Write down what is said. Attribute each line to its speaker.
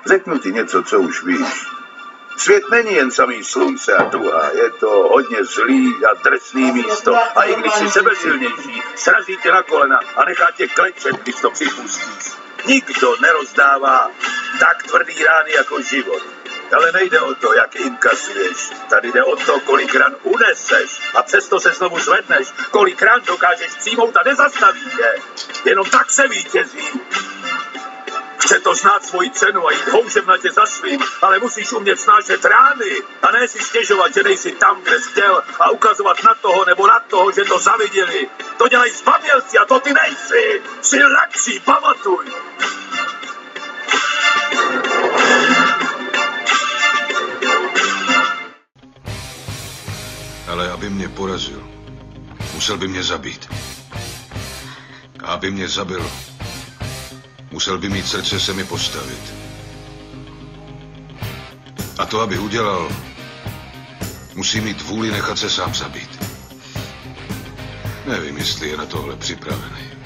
Speaker 1: Řeknu ti něco, co už víš. Svět není jen samý slunce a duha, je to hodně zlý a drsný místo. A i když jsi sebesilnější, srazí tě na kolena a nechá tě klečet, když to připustíš. Nikdo nerozdává tak tvrdý rány jako život. Ale nejde o to, jak inkasuješ. Tady jde o to, kolik ran uneseš a přesto se znovu zvedneš. Kolik ran dokážeš přijmout a nezastaví tě. Jenom tak se vítězí. Chce to znát svoji cenu a jít houževnatě za svým, ale musíš umět snášet rány a ne si stěžovat, že nejsi tam, kde jsi chtěl a ukazovat na toho nebo na toho, že to zaviděli. To dělají zbabělci a to ty nejsi. Jsi lepší, pamatuj.
Speaker 2: Ale aby mě porazil, musel by mě zabít. A aby mě zabil, musel by mít srdce se mi postavit. A to, aby udělal, musí mít vůli nechat se sám zabít. Nevím, jestli je na tohle připravený.